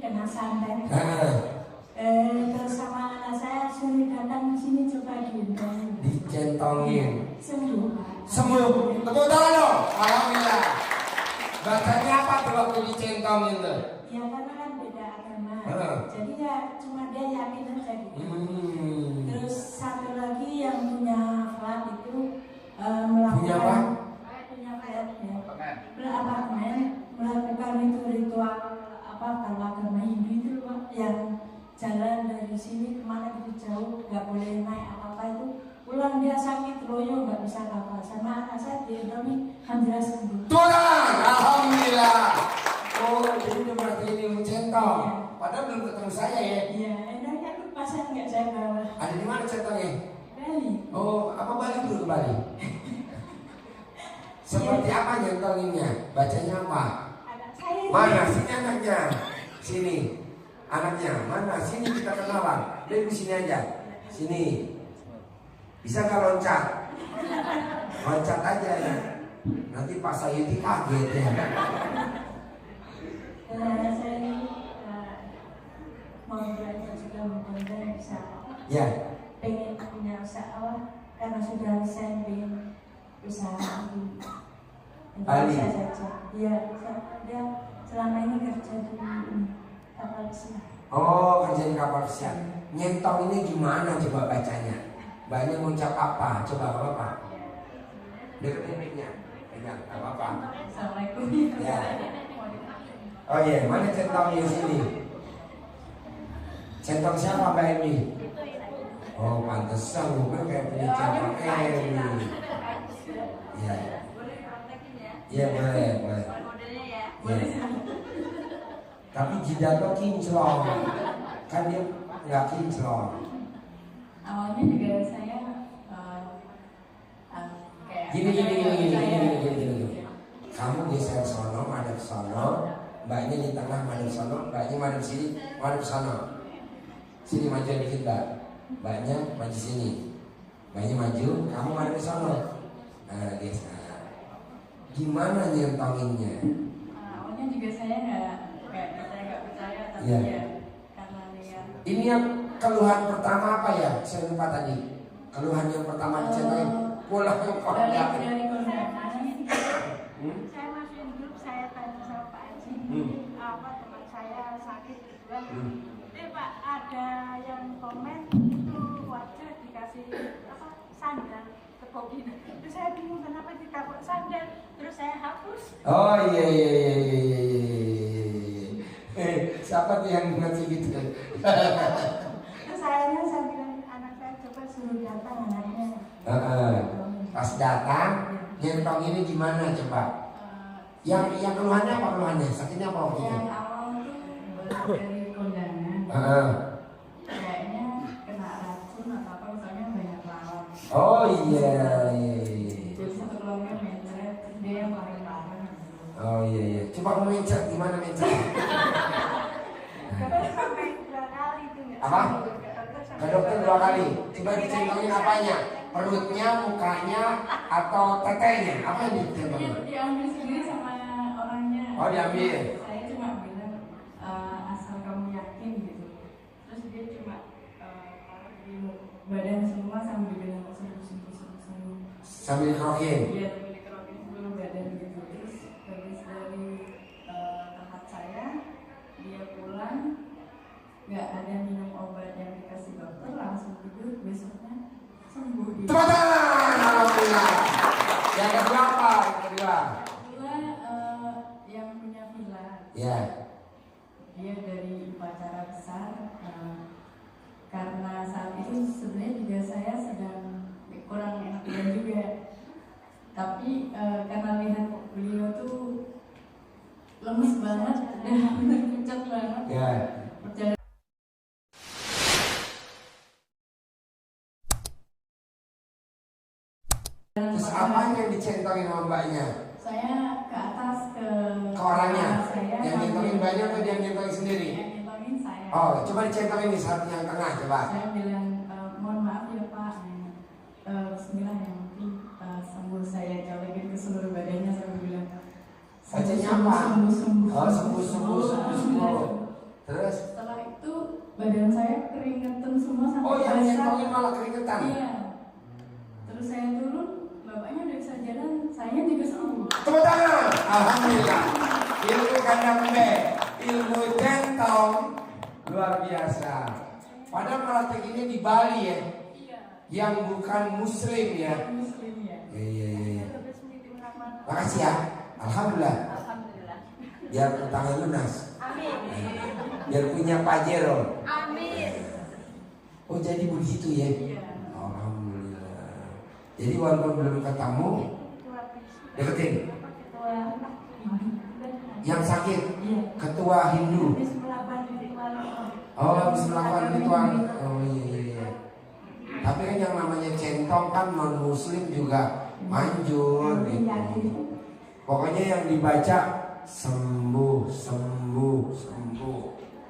kena santet. Terus sama anak saya suruh datang ke sini coba diundang. Dicentongin. Sembuh. Sembuh. Tepuk tangan dong. Alhamdulillah. Bacanya apa tuh waktu dicentongin tuh? Ya karena kan beda agama. Jadi ya cuma dia yakin aja gitu. Terus satu lagi yang punya flat itu melakukan melakukan itu ritual apa kalau agama Hindu itu Pak, yang jalan dari sini kemana gitu jauh nggak boleh naik apa itu pulang dia sakit loyo nggak bisa apa sama anak saya diendomi alhamdulillah sembuh. Tuhan, alhamdulillah. Oh jadi udah berarti ini mencentong. Padahal belum ketemu saya ya. Iya, enaknya tuh pasang nggak saya bawa. Ada di mana centongnya? Bali. Oh apa balik dulu ke Bali? Seperti apa nyentonginnya? Bacanya apa? Mana sini anaknya? Sini anaknya mana? Sini kita kenalan. Dia di sini aja. Sini. Bisa nggak loncat? Loncat aja ya. Nanti Pak Sayuti kaget ya. Saya ini mau belajar juga mudah-mudahan bisa. Ya. Pengen punya usaha karena sudah saya pengen usaha di Indonesia saja. Iya, dia selama ini kerja di kapal pesiar. Oh, kerja di kapal pesiar. Nyentong ini gimana coba bacanya? Banyak ngucap apa? Coba apa? Deketin mic-nya. Pegang, apa? Assalamualaikum. Ya. Oh iya, mana centongnya sini? Centong siapa Mbak Emi? Oh, pantesan bukan kayak punya centong Emi. Iya. Iya boleh. Ya. Tapi jidatnya kinclong. Kan dia nggak kinclong. Awalnya juga saya kayak Gini. Kamu geser sono, madep sono, mbaknya di tengah madep sono, mbaknya madep sini, madep sono. Sini maju dikit mbak, mbaknya maju sini, mbaknya maju, kamu madep sono. Nah geser. Gimana nyentonginnya? Awalnya juga saya nggak percaya tapi ya. Karena dia. Ini yang keluhan pertama apa ya? Saya lupa tadi. Keluhan yang pertama dicentongin pulang ke dari kondangan. Saya masukin grup, saya tanya sama Pak Haji, apa teman saya sakit gitu kan. Pak ada yang komen itu wajah dikasih apa sandal tepuk gini. Terus saya bingung kenapa ditaruh sandal. Terus saya hapus. Oh iya. Siapa tuh yang ngasih gitu? Terus saya bilang anak saya coba suruh datang anaknya. Pas datang, nyentong ini gimana coba? Yang keluhannya apa keluhannya? Sakitnya apa waktu itu? Yang awal itu dari kondangan. Kayaknya kena racun atau apa misalnya banyak lawan. Oh iya. Jadi satu keluarga mencret, dia yang paling parah. Oh iya. Coba mencret gimana mencret? Sampai 2 kali itu nggak? Apa? Ke dokter 2 kali. Coba dicentongin apanya? Perutnya, mukanya, atau tetenya? Apa yang dicentongin? Diambil sendiri sama orangnya. Oh diambil. Saya cuma bilang asal kamu yakin gitu. Terus dia cuma di badan semua sambil bilang sembuh. Sambil krokin. Iya, sambil dikerokin seluruh badan gitu. Terus habis dari tempat saya, dia pulang nggak ada minum obat yang dikasih dokter, langsung tidur, besoknya sembuh dia. Tepuk tangan, alhamdulillah. Yang kedua apa? Kedua yang punya villa. Ya. Dia dari upacara besar karena saat itu sebenarnya juga saya sedang kurang enak badan juga. Tapi karena lihat beliau tuh lemes banget dan pucat banget. Ya. Terus apa yang dicentongin sama mbaknya? Saya ke atas ke orangnya. Saya Yang nyentongin mbaknya atau dia nyentongin sendiri? Yang nyentongin saya. Oh, coba dicentongin di saat yang tengah coba. Saya bilang mohon maaf ya Pak. Bismillah yang penting sembuh, saya colekin ke seluruh badannya, saya bilang bacanya apa? sembuh. Oh, sembuh. Terus? Setelah itu badan saya keringetan semua sampai Oh yang basah. nyentongin malah keringetan? Iya. Terus saya turun, bapaknya udah bisa jalan, saya juga sembuh. Tepuk tangan. Alhamdulillah. Ilmu kandang B, ilmu centong luar biasa. Padahal praktek ini di Bali ya, Iya. yang bukan Muslim ya. Muslim ya. Iya. Makasih ya. Alhamdulillah. Alhamdulillah. Biar utangnya lunas. Amin. Biar punya Pajero. Amin. Oh jadi begitu ya. Iya. Alhamdulillah. Jadi walaupun belum ketemu, deketin. Yang sakit, Iya. ketua Hindu. Habis melakukan ritual. Oh, habis melakukan ritual. Oh iya. Tapi kan yang namanya centong kan non Muslim juga manjur gitu. Pokoknya yang dibaca sembuh, sembuh, sembuh.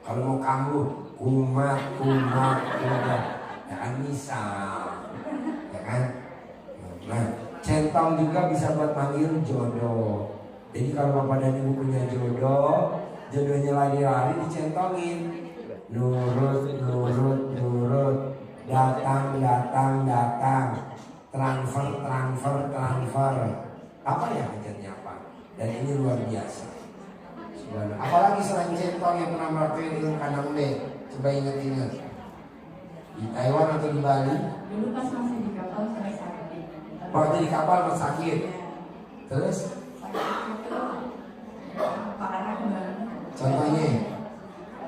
Kalau mau kambuh, kumat, kumat, kumat. Ya kan misal, ya kan. Nah, centong juga bisa buat manggil jodoh. Jadi kalau bapak dan ibu punya jodoh, jodohnya lari-lari dicentongin. Nurut, nurut, nurut. Datang, datang, datang. Transfer, transfer, transfer. Apa ya ajarnya apa? Dan ini luar biasa. Subhanallah. Apalagi selain centong yang pernah melakukan ilmu kandang B, coba ingat-ingat. Di Taiwan atau di Bali? Dulu pas masih di kapal saya sakit. Waktu di kapal masih sakit. Iya. Terus? Sakit itu parah banget. Contohnya?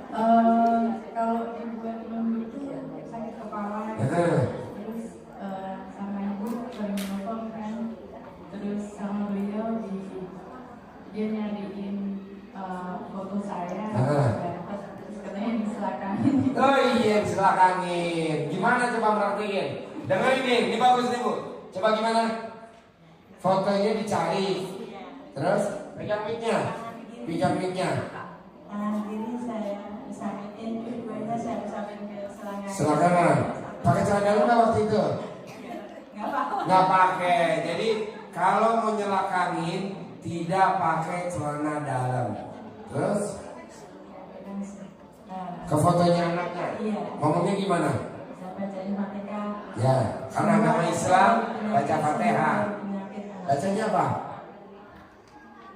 Kalau dibuat lembut itu sakit kepala. Betul. Terus sama ibu sering nelfon kan. Terus sama beliau dia nyariin foto saya. Dapat. Terus katanya diselakanin. Oh iya, diselakangin. Gimana coba merhatiin? Dengerin nih, ini bagus nih Bu. Coba gimana? Fotonya dicari. Terus pegang mic-nya. Pegang mic-nya. Tangan kiri saya sakitin, keduanya saya sakitin ke selangkah. Selangkangan. Pakai celana dalam nggak waktu itu? Nggak apa-apa. Nggak pakai. Jadi kalau mau nyelakangin tidak pakai celana dalam. Terus Nah, ke fotonya anaknya. iya. Ngomongnya gimana? Saya bacain Fatihah. Ya, karena agama Islam baca Fatihah. Bacanya apa?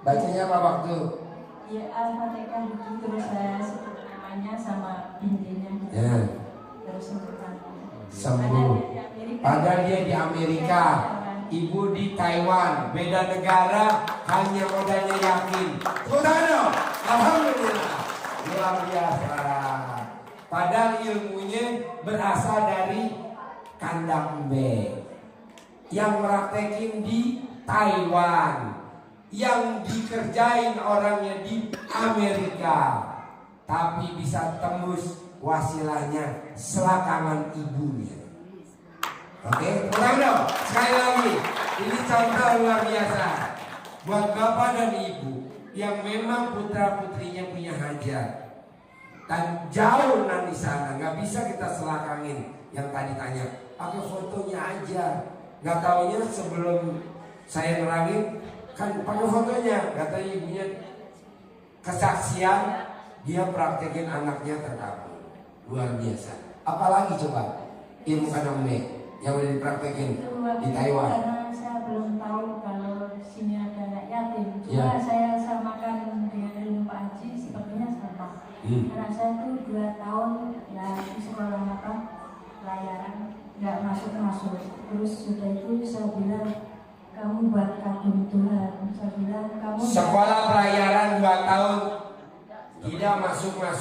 Bacanya apa waktu? Ya Al-Fatihah itu terus saya sebut namanya sama intinya. Ya. Terus sebutkan. Sembuh. Padahal dia di Amerika, ibu di Taiwan, beda negara, hanya modalnya yakin. Tepuk alhamdulillah, luar biasa. Padahal ilmunya berasal dari kandang B, yang praktekin di Taiwan, yang dikerjain orangnya di Amerika, tapi bisa tembus wasilahnya selakangan ibunya. Oke, ulang dong. Sekali lagi, ini contoh luar biasa buat bapak dan ibu yang memang putra putrinya punya hajat dan jauh di sana, nggak bisa kita selakangin. Yang tadi tanya, pakai fotonya aja. Nggak taunya sebelum saya nerangin, kan pakai fotonya. Katanya ibunya kesaksian, dia praktekin anaknya terkabul. Luar biasa. Apalagi coba ilmu kandang yang udah dipraktekin di Taiwan. Karena saya belum tahu kalau sini ada anak yatim. Cuma Ya. saya samakan dengan ilmu Pak Haji sepertinya sama. Karena saya tuh 2 tahun ya di sekolah apa pelayaran nggak masuk. Terus sudah itu saya bilang kamu buat kagum Tuhan. Saya bilang kamu Sekolah pelayaran 2 tahun tidak masuk. Ya,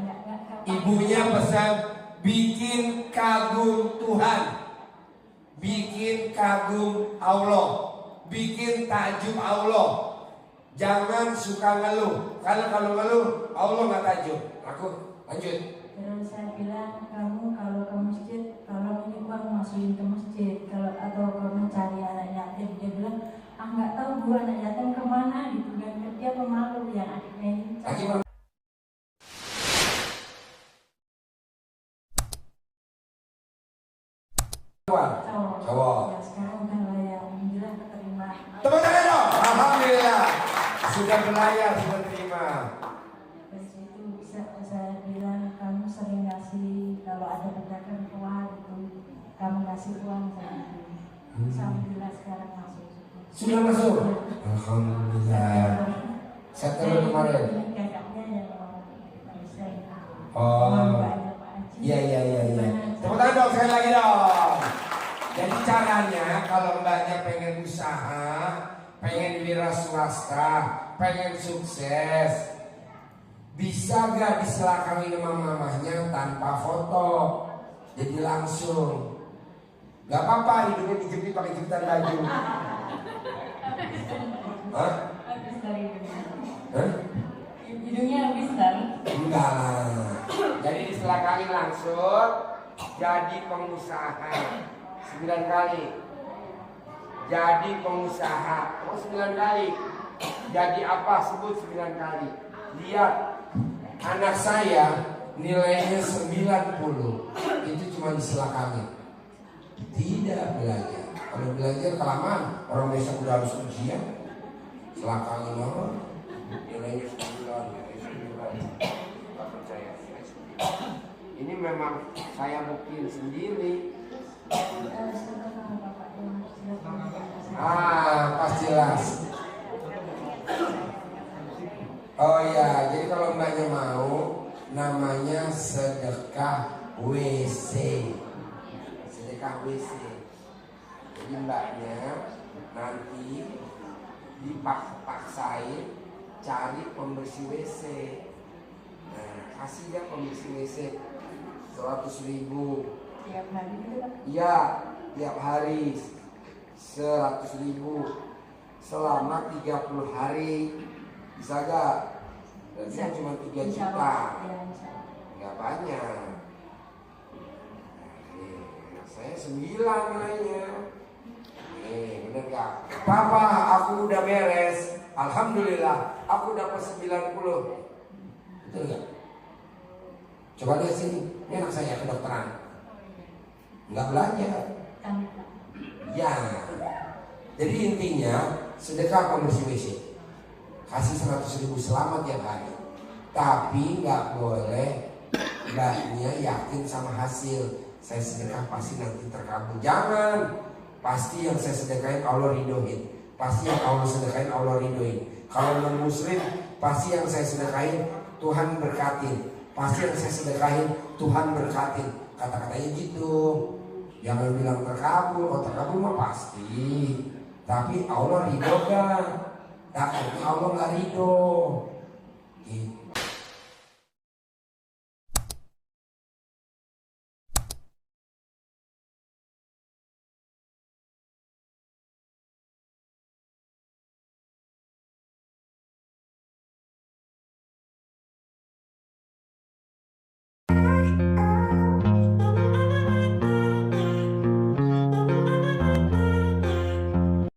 nggak Ibunya pesan bikin kagum Tuhan, bikin kagum Allah, bikin takjub Allah. Jangan suka ngeluh. Kalau ngeluh Allah nggak takjub. Aku lanjut. Terus saya bilang kamu kalau ke masjid, kalau ini uang masukin ke masjid, kalau atau kamu cari anak yatim. Dia bilang nggak tahu bu anak yatim kemana gitu kan. Dia pemalu yang adiknya ini. Lagi cowok. Ya sekarang kalau yang bilang keterima. Tepuk tangan dong. Alhamdulillah sudah berlayar, sudah terima. Terus itu bisa saya kasih kalau ada pedagang keluar itu kamu kasih uang saya. Alhamdulillah sekarang masuk. Sudah masuk. Alhamdulillah. Setelah kemarin. Kakaknya yang saya. Oh. Iya. Tepuk tangan dong sekali lagi dong. Jadi caranya kalau mbaknya pengen usaha, pengen wira swasta, pengen sukses, bisa gak diselakain sama mamahnya tanpa foto? Jadi langsung. Gak apa-apa hidupnya dijepit pakai jepitan baju. Hah? Habis dari hidungnya. Hah? Hidungnya habis kan? Enggak lah. Jadi diselakain langsung jadi pengusaha 9 kali. Jadi pengusaha 9 kali. Jadi apa? Sebut 9 kali. Lihat anak saya nilainya 90. Itu cuma diselakain. Tidak belajar. Kalau belajar kelamaan orang besok udah harus ujian. Selakain orang nilainya 9. Gak percaya. Ini memang saya buktiin sendiri. Pas jelas. Oh ya, jadi kalau mbaknya mau, namanya sedekah WC. Sedekah WC. Jadi mbaknya nanti dipaksain cari pembersih WC. Nah, kasih dia pembersih WC 100.000. Tiap hari itu kan? Iya, tiap hari 100.000 selama 30 hari. Bisa gak? Berarti kan cuma 3 juta. Gak banyak. Saya 9 nilainya. Bener gak? Papa, aku udah beres. Alhamdulillah, aku dapat 90. Betul gak? Coba lihat sini, ini anak saya kedokteran. Nggak belajar. Ya. Jadi intinya sedekah pembersih WC. Kasih 100.000 selama tiap hari. Tapi nggak boleh mbaknya yakin sama hasil. Saya sedekah pasti nanti terkabul. Jangan. Pasti yang saya sedekahin Allah ridhoin. Pasti yang Allah sedekahin Allah ridhoin. Kalau non muslim, pasti yang saya sedekahin Tuhan berkatin. Pasti yang saya sedekahin Tuhan berkatin. Kata-katanya gitu. Jangan bilang terkabul. Oh terkabul mah pasti. Tapi Allah ridho kan? Takutnya Allah nggak ridho. Gitu.